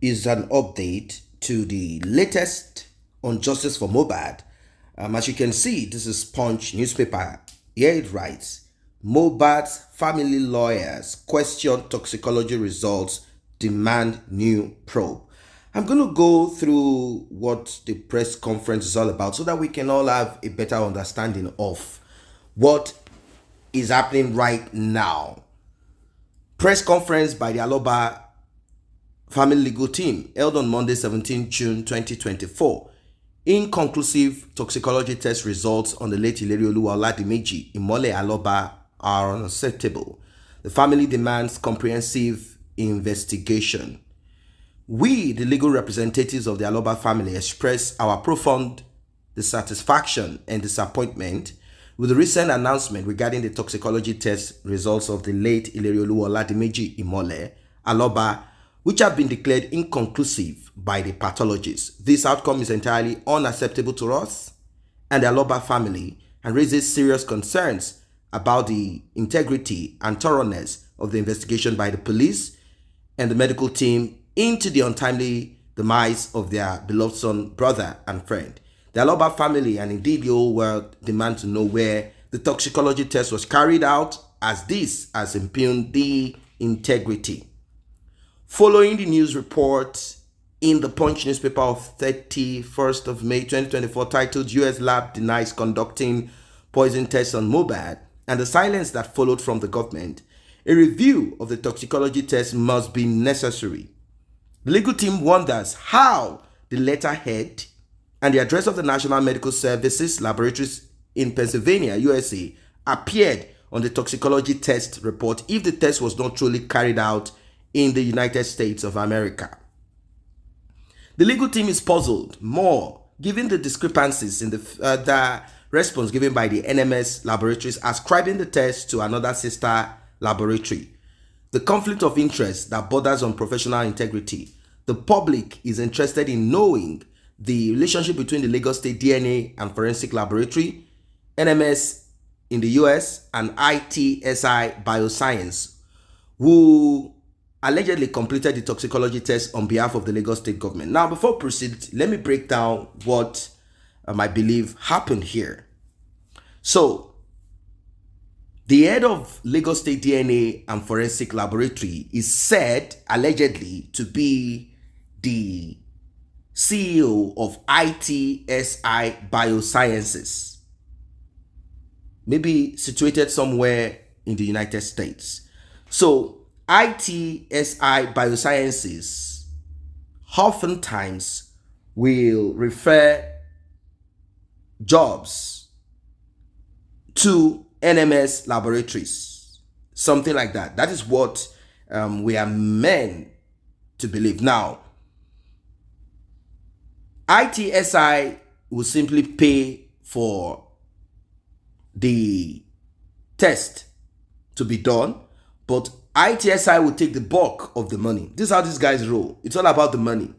is an update to the latest on justice for Mohbad. As you can see, this is Punch newspaper. Here it writes, Mohbad's family lawyers question toxicology results, demand new probe. I'm going to go through what the press conference is all about so that we can all have a better understanding of what is happening right now. Press conference by the Aloba family legal team held on Monday, 17 June 2024. Inconclusive toxicology test results on the late AUT0PŽY Imole Aloba are unacceptable. The family demands comprehensive investigation. We, the legal representatives of the Aloba family, express our profound dissatisfaction and disappointment with the recent announcement regarding the toxicology test results of the late AUT0PŽY Imole Aloba, which have been declared inconclusive by the pathologists. This outcome is entirely unacceptable to us and the Aloba family and raises serious concerns about the integrity and thoroughness of the investigation by the police and the medical team into the untimely demise of their beloved son, brother, and friend. The Aloba family and indeed the whole world demand to know where the toxicology test was carried out, as this has impugned the integrity. Following the news report in the Punch newspaper of 31st of May 2024 titled US Lab Denies Conducting Poison Tests on Mohbad and the silence that followed from the government, a review of the toxicology test must be necessary. The legal team wonders how the letterhead and the address of the National Medical Services Laboratories in Pennsylvania, USA, appeared on the toxicology test report if the test was not truly carried out in the United States of America. The legal team is puzzled more given the discrepancies in the response given by the NMS laboratories ascribing the test to another sister laboratory. The conflict of interest that borders on professional integrity. The public is interested in knowing the relationship between the Lagos State DNA and Forensic Laboratory, NMS in the US, and AUT0PŽY Bioscience, who allegedly completed the toxicology test on behalf of the Lagos State government. Now, before I proceed, let me break down what I believe happened here. So, the head of Lagos State DNA and Forensic Laboratory is said, allegedly, to be the CEO of AUT0PŽY Biosciences, maybe situated somewhere in the United States. So, AUT0PŽY Biosciences oftentimes will refer jobs to NMS laboratories, something like that. That is what we are meant to believe. Now, AUT0PŽY will simply pay for the test to be done, but AUT0PŽY will take the bulk of the money. This is how these guys roll. It's all about the money.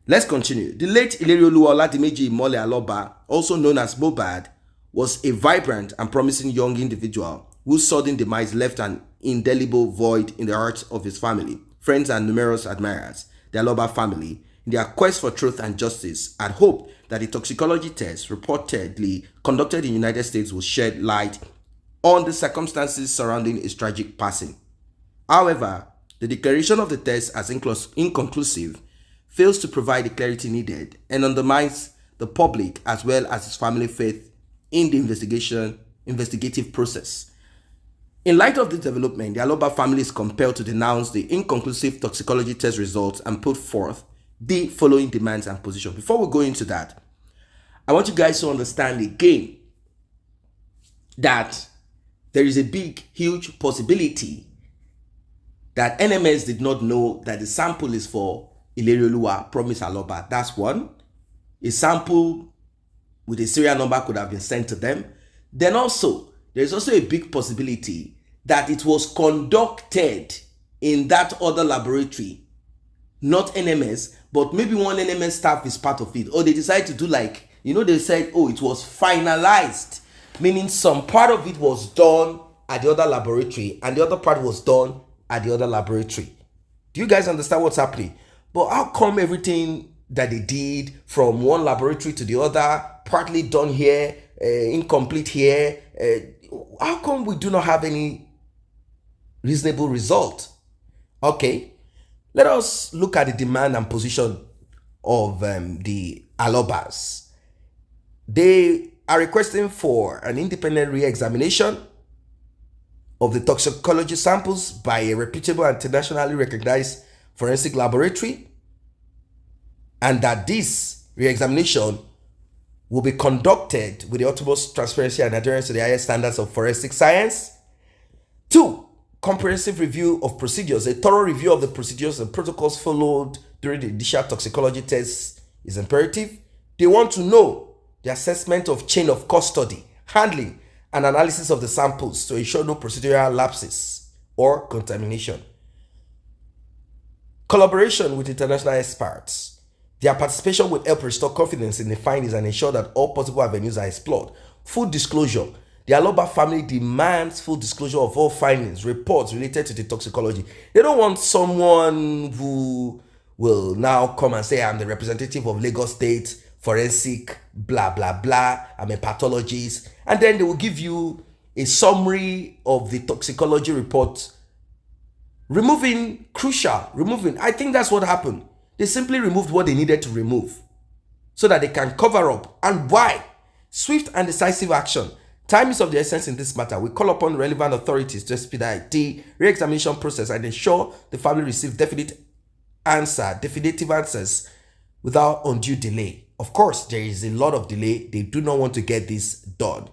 Let's continue. The late AUT0PŽY Imole Aloba, also known as Mohbad, was a vibrant and promising young individual whose sudden demise left an indelible void in the hearts of his family, friends, and numerous admirers. The Aloba family, in their quest for truth and justice, had hoped that the toxicology test reportedly conducted in the United States will shed light on the circumstances surrounding his tragic passing. However, the declaration of the test as inconclusive fails to provide the clarity needed and undermines the public as well as his family faith in the investigative process. In light of this development, the Aloba family is compelled to denounce the inconclusive toxicology test results and put forth the following demands and positions. Before we go into that, I want you guys to understand again that there is a big, huge possibility that NMS did not know that the sample is for AUT0PŽY Aloba. That's one. A sample with a serial number could have been sent to them. Then also, there's also a big possibility that it was conducted in that other laboratory, not NMS, but maybe one NMS staff is part of it. Or they decided to do like, they said, oh, it was finalized, meaning some part of it was done at the other laboratory and the other part was done at the other laboratory. Do you guys understand what's happening? But how come everything that they did from one laboratory to the other, partly done here, incomplete here, how come we do not have any reasonable result? Okay, let us look at the demand and position of the Alobas. They are requesting for an independent re-examination of the toxicology samples by a reputable and internationally recognized forensic laboratory, and that this re-examination will be conducted with the utmost transparency and adherence to the highest standards of forensic science. 2, comprehensive review of procedures. A thorough review of the procedures and protocols followed during the initial toxicology tests is imperative. They want to know the assessment of chain of custody, handling, and analysis of the samples to ensure no procedural lapses or contamination. Collaboration with international experts. Their participation will help restore confidence in the findings and ensure that all possible avenues are explored. Full disclosure. The Aloba family demands full disclosure of all findings, reports related to the toxicology. They don't want someone who will now come and say, I'm the representative of Lagos State Forensic, blah, blah, blah. I'm a pathologist. And then they will give you a summary of the toxicology report, removing. I think that's what happened. They simply removed what they needed to remove so that they can cover up. And why? Swift and decisive action. Time is of the essence in this matter. We call upon relevant authorities to expedite the re-examination process and ensure the family receive definitive answers without undue delay. Of course, there is a lot of delay. They do not want to get this done.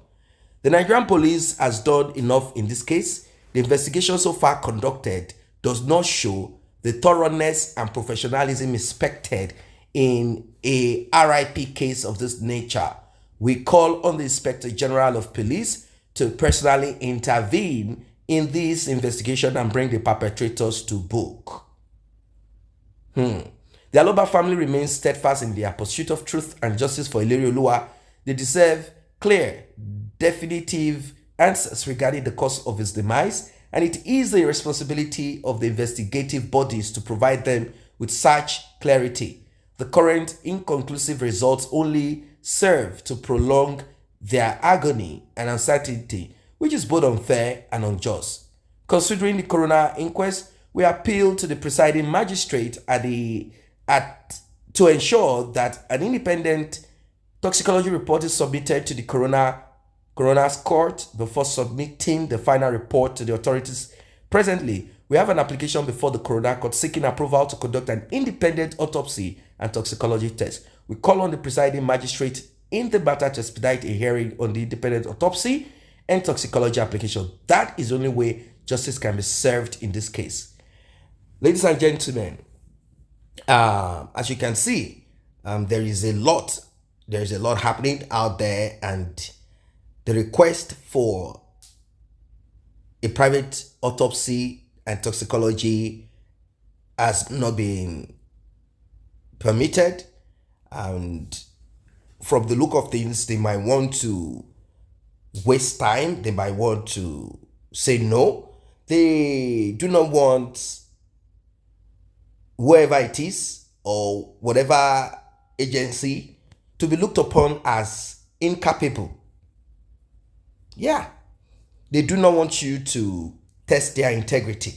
The Nigerian police has done enough in this case. The investigation so far conducted does not show the thoroughness and professionalism expected in a RIP case of this nature. We call on the Inspector General of Police to personally intervene in this investigation and bring the perpetrators to book. The Aloba family remains steadfast in their pursuit of truth and justice for Ilerioluwa. They deserve clear, definitive answers regarding the cause of his demise, and it is the responsibility of the investigative bodies to provide them with such clarity. The current inconclusive results only serve to prolong their agony and uncertainty, which is both unfair and unjust. Considering the coroner inquest, we appeal to the presiding magistrate to ensure that an independent toxicology report is submitted to the coroner's court before submitting the final report to the authorities. Presently, we have an application before the coroner court seeking approval to conduct an independent autopsy and toxicology test. We call on the presiding magistrate in the matter to expedite a hearing on the independent autopsy and toxicology application. That is the only way justice can be served in this case. Ladies and gentlemen, as you can see, there is a lot happening out there, and the request for a private autopsy and toxicology has not been permitted, and from the look of things, they might want to waste time. They might want to say no. They do not want whoever it is or whatever agency to be looked upon as incapable. Yeah, they do not want you to test their integrity.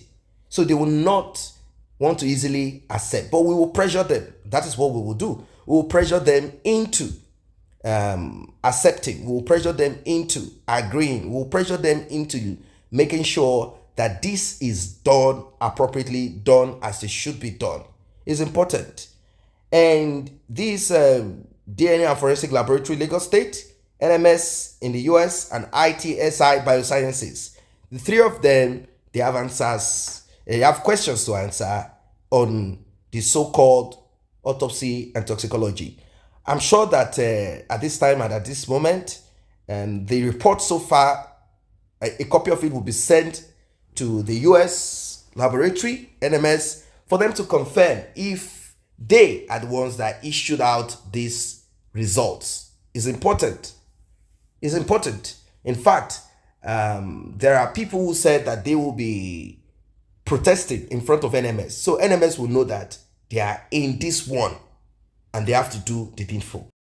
So they will not want to easily accept, but we will pressure them. That is what we will do. We will pressure them into accepting. We will pressure them into agreeing. We will pressure them into making sure that this is done appropriately, done as it should be done. Is important. And this DNA and Forensic Laboratory, Lagos State, NMS in the US, and ITSI Biosciences, the three of them, they have answers. They have questions to answer on the so-called autopsy and toxicology. I'm sure that at this time and at this moment, the report so far, a copy of it will be sent to the US laboratory, NMS, for them to confirm if they are the ones that issued out these results. Is important. Is important. In fact, there are people who said that they will be protesting in front of NMS. So NMS will know that they are in this one and they have to do the needful.